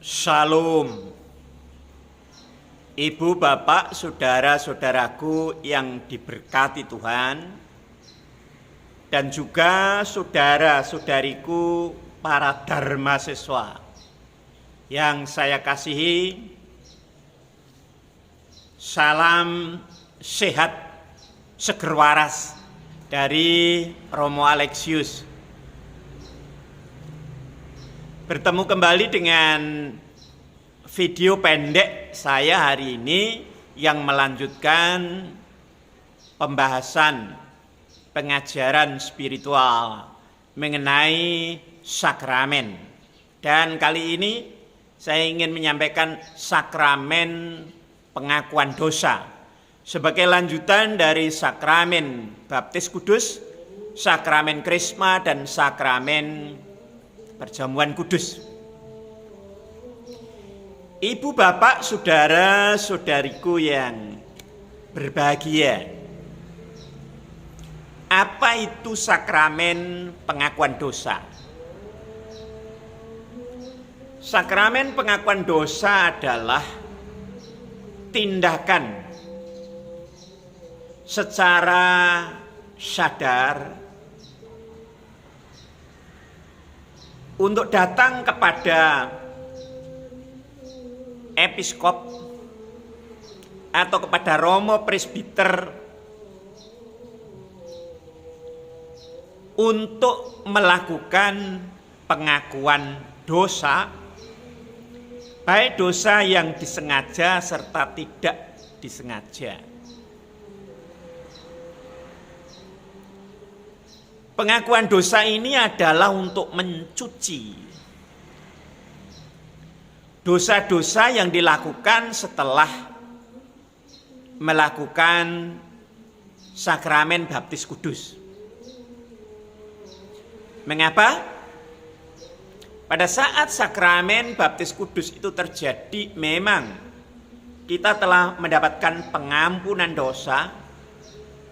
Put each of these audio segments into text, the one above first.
Shalom, Ibu, Bapak, saudara-saudaraku yang diberkati Tuhan, dan juga saudara-saudariku para dharma siswa yang saya kasihi. Salam sehat seger waras dari Romo Alexius. Bertemu kembali dengan video pendek saya hari ini yang melanjutkan pembahasan pengajaran spiritual mengenai sakramen. Dan kali ini saya ingin menyampaikan sakramen pengakuan dosa sebagai lanjutan dari sakramen baptis kudus, sakramen krisma, dan sakramen perjamuan kudus. Ibu, bapak, saudara, saudariku yang berbahagia, apa itu sakramen pengakuan dosa? Sakramen pengakuan dosa adalah tindakan secara sadar untuk datang kepada episkop atau kepada romo presbiter untuk melakukan pengakuan dosa, baik dosa yang disengaja serta tidak disengaja. Pengakuan dosa ini adalah untuk mencuci dosa-dosa yang dilakukan setelah melakukan sakramen baptis kudus. Mengapa? Pada saat sakramen baptis kudus itu terjadi, memang kita telah mendapatkan pengampunan dosa,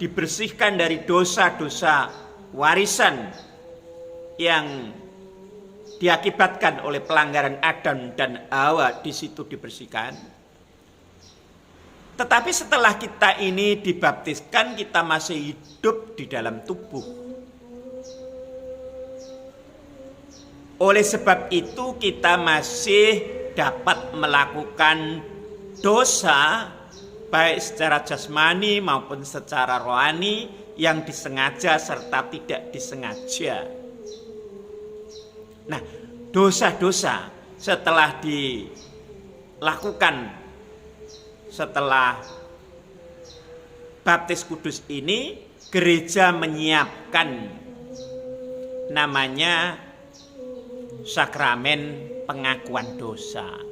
dibersihkan dari dosa-dosa warisan yang diakibatkan oleh pelanggaran Adam dan Hawa, di situ dibersihkan. Tetapi setelah kita ini dibaptiskan, kita masih hidup di dalam tubuh. Oleh sebab itu kita masih dapat melakukan dosa baik secara jasmani maupun secara rohani yang disengaja serta tidak disengaja. Nah, dosa-dosa setelah dilakukan setelah baptis kudus ini, gereja menyiapkan namanya sakramen pengakuan dosa.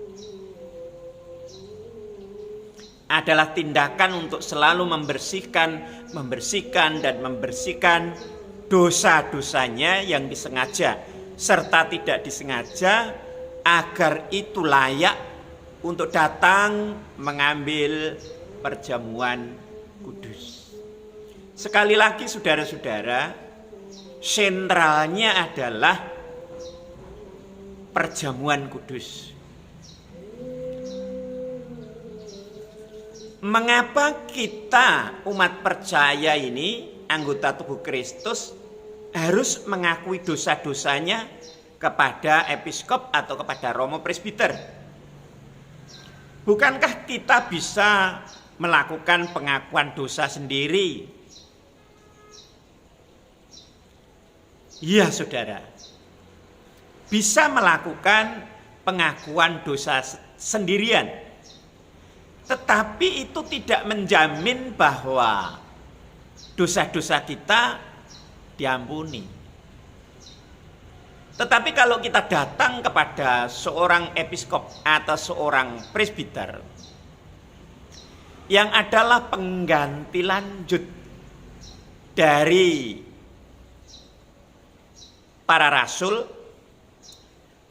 Adalah tindakan untuk selalu membersihkan dosa-dosanya yang disengaja serta tidak disengaja, agar itu layak untuk datang mengambil perjamuan kudus. Sekali lagi saudara-saudara, sentralnya adalah perjamuan kudus. Mengapa kita umat percaya ini, anggota tubuh Kristus, harus mengakui dosa-dosanya kepada episkop atau kepada romo presbiter? Bukankah kita bisa melakukan pengakuan dosa sendiri? Iya, saudara, bisa melakukan pengakuan dosa sendirian. Tetapi itu tidak menjamin bahwa dosa-dosa kita diampuni. Tetapi kalau kita datang kepada seorang episkop atau seorang presbiter yang adalah pengganti lanjut dari para rasul,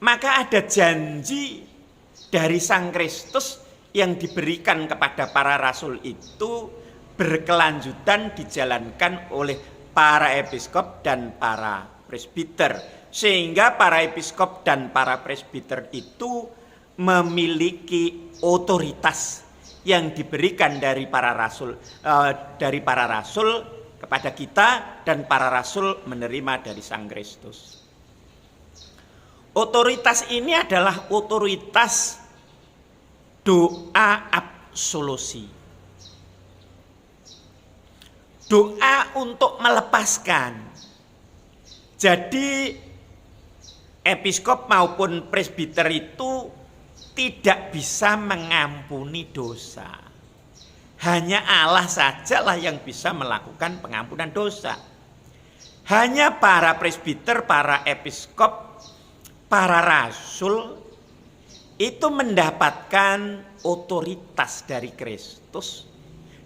maka ada janji dari Sang Kristus yang diberikan kepada para rasul itu berkelanjutan dijalankan oleh para episkop dan para presbiter, sehingga para episkop dan para presbiter itu memiliki otoritas yang diberikan dari para rasul kepada kita, dan para rasul menerima dari Sang Kristus. Otoritas ini adalah otoritas doa absolusi. Doa untuk melepaskan. Jadi episkop maupun presbiter itu tidak bisa mengampuni dosa. Hanya Allah sajalah yang bisa melakukan pengampunan dosa. Hanya para presbiter, para episkop, para rasul itu mendapatkan otoritas dari Kristus,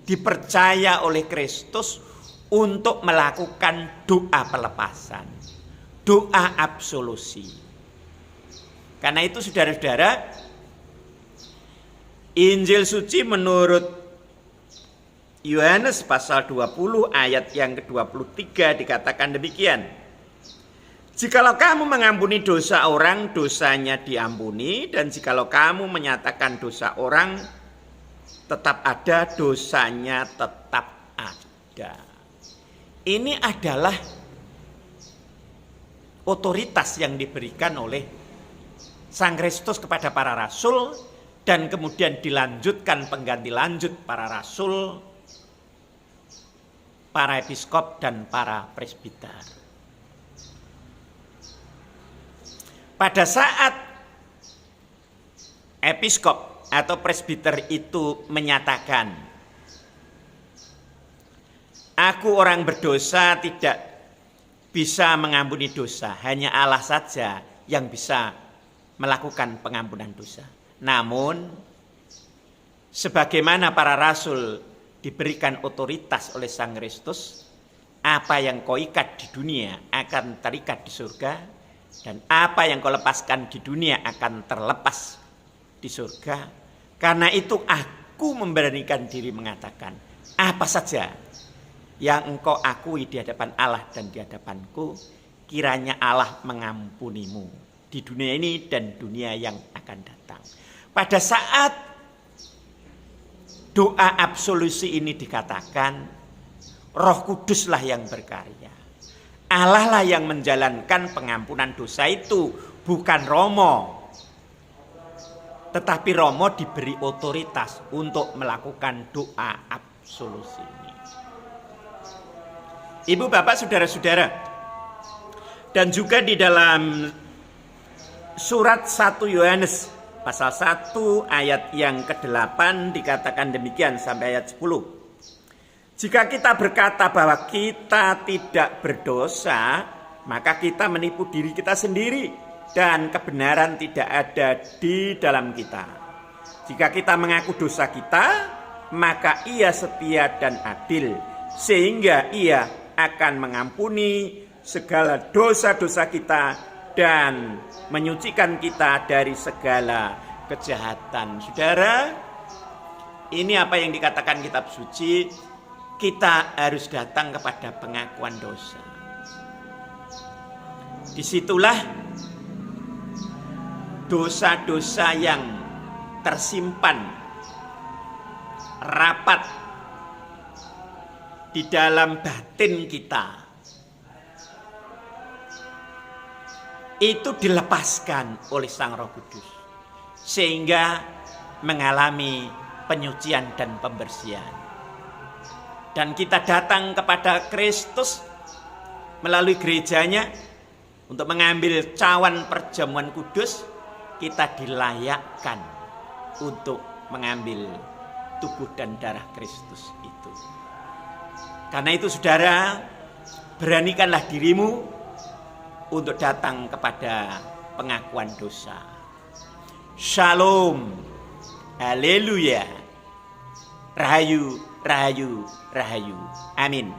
dipercaya oleh Kristus untuk melakukan doa pelepasan, doa absolusi. Karena itu saudara-saudara, Injil suci menurut Yohanes pasal 20 ayat yang ke-23 dikatakan demikian. Jikalau kamu mengampuni dosa orang, dosanya diampuni. Dan jikalau kamu menyatakan dosa orang tetap ada, dosanya tetap ada. Ini adalah otoritas yang diberikan oleh Sang Kristus kepada para rasul, dan kemudian dilanjutkan pengganti lanjut para rasul, para episkop, dan para presbiter. Pada saat episkop atau presbiter itu menyatakan, aku orang berdosa tidak bisa mengampuni dosa, hanya Allah saja yang bisa melakukan pengampunan dosa. Namun, sebagaimana para rasul diberikan otoritas oleh Sang Kristus, apa yang kau ikat di dunia akan terikat di surga, dan apa yang kau lepaskan di dunia akan terlepas di surga. Karena itu aku memberanikan diri mengatakan, apa saja yang engkau akui di hadapan Allah dan di hadapanku, kiranya Allah mengampunimu di dunia ini dan dunia yang akan datang. Pada saat doa absolusi ini dikatakan, Roh Kuduslah yang berkarya. Allah lah yang menjalankan pengampunan dosa itu, bukan Romo. Tetapi Romo diberi otoritas untuk melakukan doa absolusi ini. Ibu, bapak, saudara-saudara, dan juga di dalam surat 1 Yohanes pasal 1 ayat yang ke-8 dikatakan demikian sampai ayat 10. Jika kita berkata bahwa kita tidak berdosa, maka kita menipu diri kita sendiri dan kebenaran tidak ada di dalam kita. Jika kita mengaku dosa kita, maka Ia setia dan adil, sehingga Ia akan mengampuni segala dosa-dosa kita dan menyucikan kita dari segala kejahatan. Saudara, ini apa yang dikatakan kitab suci, kita harus datang kepada pengakuan dosa. Disitulah dosa-dosa yang tersimpan rapat di dalam batin kita itu dilepaskan oleh Sang Roh Kudus, sehingga mengalami penyucian dan pembersihan. Dan kita datang kepada Kristus melalui gerejanya untuk mengambil cawan perjamuan kudus. Kita dilayakkan untuk mengambil tubuh dan darah Kristus itu. Karena itu saudara, beranikanlah dirimu untuk datang kepada pengakuan dosa. Shalom, haleluya, rahayu, rahayu, rahayu. Amin.